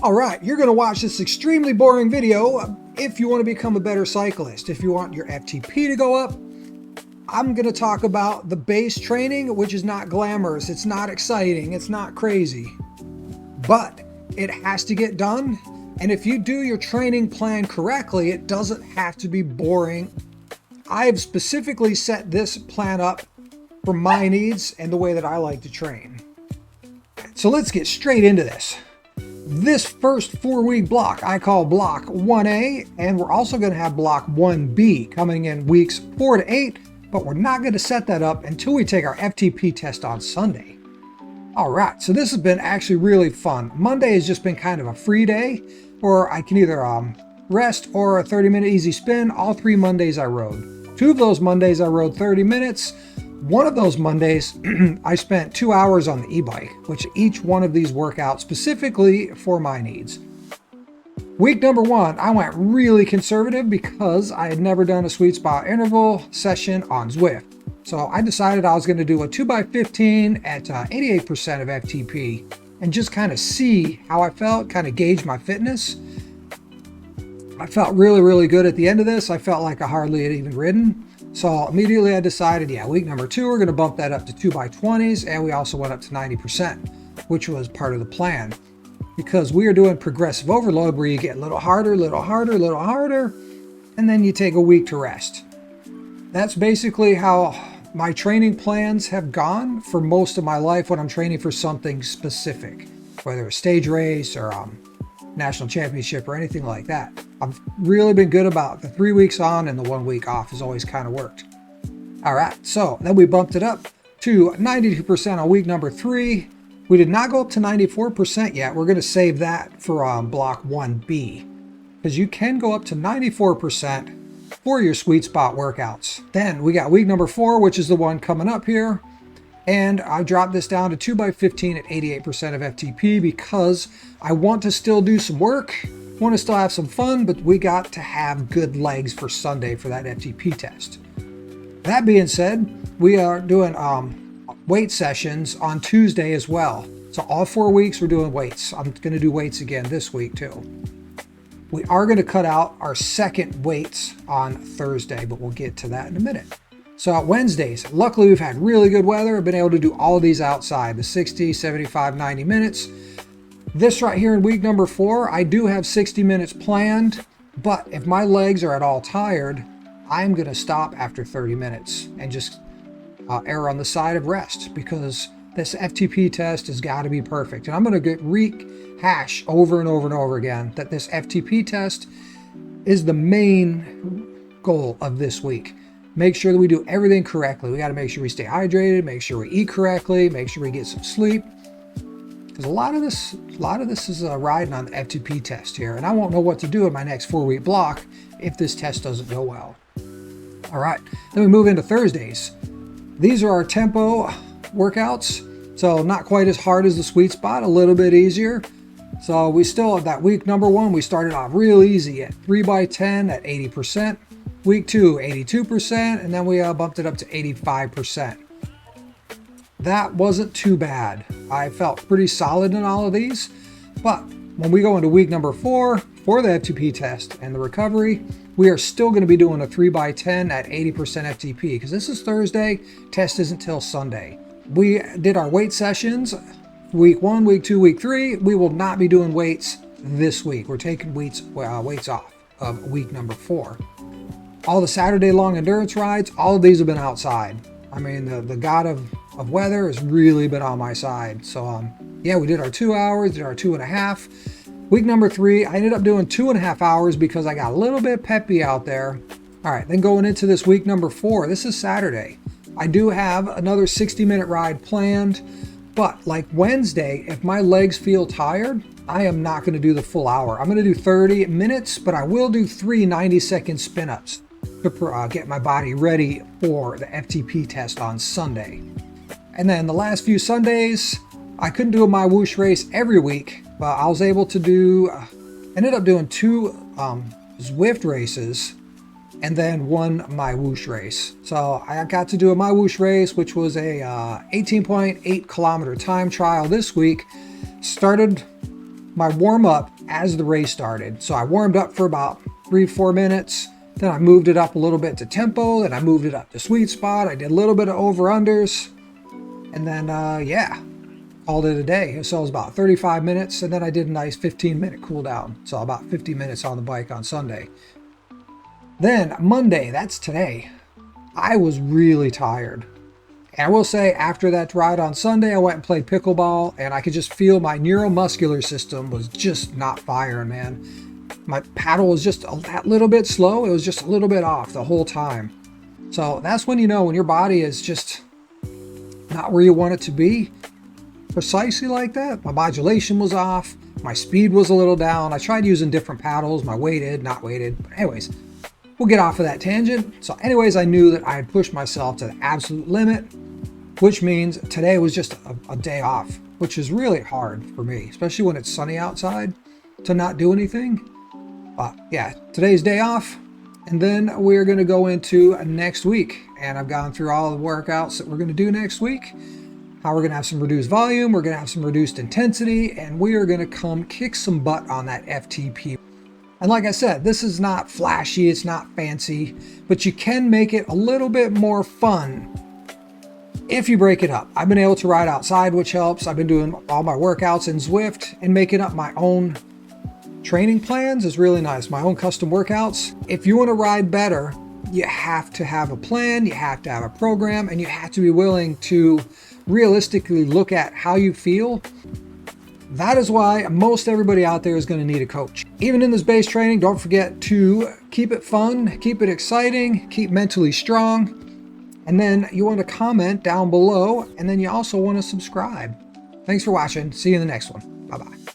All right, you're going to watch this extremely boring video if you want to become a better cyclist. If you want your FTP to go up, I'm going to talk about the base training, which is not glamorous, it's not exciting, it's not crazy, but it has to get done. And if you do your training plan correctly, it doesn't have to be boring. I've specifically set this plan up for my needs and the way that I like to train. So let's get straight into this. This first 4-week block I call block 1A, and we're also going to have block 1B coming in weeks 4 to 8, but we're not going to set that up until we take our FTP test on Sunday. All right, so this has been actually really fun. Monday has just been kind of a free day, or I can either rest or a 30-minute easy spin. All 3 Mondays I rode. 2 of those Mondays I rode 30 minutes. One of those Mondays, I spent 2 hours on the e-bike, which each one of these workouts specifically for my needs. Week number 1, I went really conservative because I had never done a sweet spot interval session on Zwift. So I decided I was going to do a 2x15 at 88% of FTP and just kind of see how I felt, kind of gauge my fitness. I felt really good at the end of this. I felt like I hardly had even ridden. So immediately I decided, week number 2, we're going to bump that up to 2x20s, and we also went up to 90%, which was part of the plan. Because we are doing progressive overload where you get a little harder, and then you take a week to rest. That's basically how my training plans have gone for most of my life when I'm training for something specific, whether a stage race or national championship or anything like that. I've really been good about the 3 weeks on, and the 1 week off has always kind of worked. All right, so then we bumped it up to 92% on week number 3. We did not go up to 94% yet. We're going to save that for block 1B, because you can go up to 94% for your sweet spot workouts. Then we got week number 4, which is the one coming up here. And I dropped this down to 2x15 at 88% of FTP because I want to still do some work, want to still have some fun, but we got to have good legs for Sunday for that FTP test. That being said, we are doing weight sessions on Tuesday as well. So all 4 weeks we're doing weights. I'm going to do weights again this week too. We are going to cut out our second weights on Thursday, but we'll get to that in a minute. So Wednesdays, luckily we've had really good weather. I've been able to do all of these outside, the 60, 75, 90 minutes. This right here in week number 4, I do have 60 minutes planned, but if my legs are at all tired, I'm going to stop after 30 minutes and just err on the side of rest, because this FTP test has got to be perfect. And I'm going to rehash over and over again that this FTP test is the main goal of this week. Make sure that we do everything correctly. We got to make sure we stay hydrated, make sure we eat correctly, make sure we get some sleep. Because a lot of this is riding on the FTP test here, and I won't know what to do in my next 4-week block if this test doesn't go well. All right, then we move into Thursdays. These are our tempo workouts, so not quite as hard as the sweet spot, a little bit easier. So we still have that week number 1, we started off real easy at 3x10 at 80%. Week 2, 82%, and then we bumped it up to 85%. That wasn't too bad. I felt pretty solid in all of these, but when we go into week number 4 for the FTP test and the recovery, we are still going to be doing a 3x10 at 80% FTP, because this is Thursday, test isn't till Sunday. We did our weight sessions week 1, week 2, week 3. We will not be doing weights this week. We're taking weights off of week number 4. All the Saturday long endurance rides, all of these have been outside. I mean, the god of weather has really been on my side. So we did our 2 hours, did our 2.5. Week number 3, I ended up doing 2.5 hours because I got a little bit peppy out there. All right, then going into this week number 4, this is Saturday. I do have another 60-minute ride planned, but like Wednesday, if my legs feel tired, I am not going to do the full hour. I'm going to do 30 minutes, but I will do 3 90-second spin-ups to get my body ready for the FTP test on Sunday. And then the last few Sundays, I couldn't do my whoosh race every week, but I was able to ended up doing 2 Zwift races and then 1 my whoosh race. So I got to do a my whoosh race, which was a 18.8 kilometer time trial this week. Started my warm up as the race started. So I warmed up for about 3-4 minutes. Then I moved it up a little bit to tempo. Then I moved it up to sweet spot. I did a little bit of over-unders. And then, yeah, called it a day. So it was about 35 minutes. And then I did a nice 15-minute cool down. So about 50 minutes on the bike on Sunday. Then Monday, that's today, I was really tired. And I will say, after that ride on Sunday, I went and played pickleball, and I could just feel my neuromuscular system was just not firing, man. My paddle was just that little bit slow. It was just a little bit off the whole time. So that's when you know when your body is just not where you want it to be. Precisely like that. My modulation was off. My speed was a little down. I tried using different paddles, my weighted, not weighted. But anyways, we'll get off of that tangent. So anyways, I knew that I had pushed myself to the absolute limit, which means today was just a day off, which is really hard for me, especially when it's sunny outside, to not do anything. But yeah, today's day off. And then we're going to go into next week. And I've gone through all the workouts that we're going to do next week. How we're going to have some reduced volume, we're going to have some reduced intensity, and we are going to come kick some butt on that FTP. And like I said, this is not flashy, it's not fancy, but you can make it a little bit more fun if you break it up. I've been able to ride outside, which helps. I've been doing all my workouts in Zwift, and making up my own training plans is really nice. My own custom workouts. If you want to ride better, you have to have a plan, you have to have a program, and you have to be willing to realistically look at how you feel. That is why most everybody out there is going to need a coach. Even in this base training, don't forget to keep it fun, keep it exciting, keep mentally strong. And then you want to comment down below, and then you also want to subscribe. Thanks for watching. See you in the next one. Bye-bye.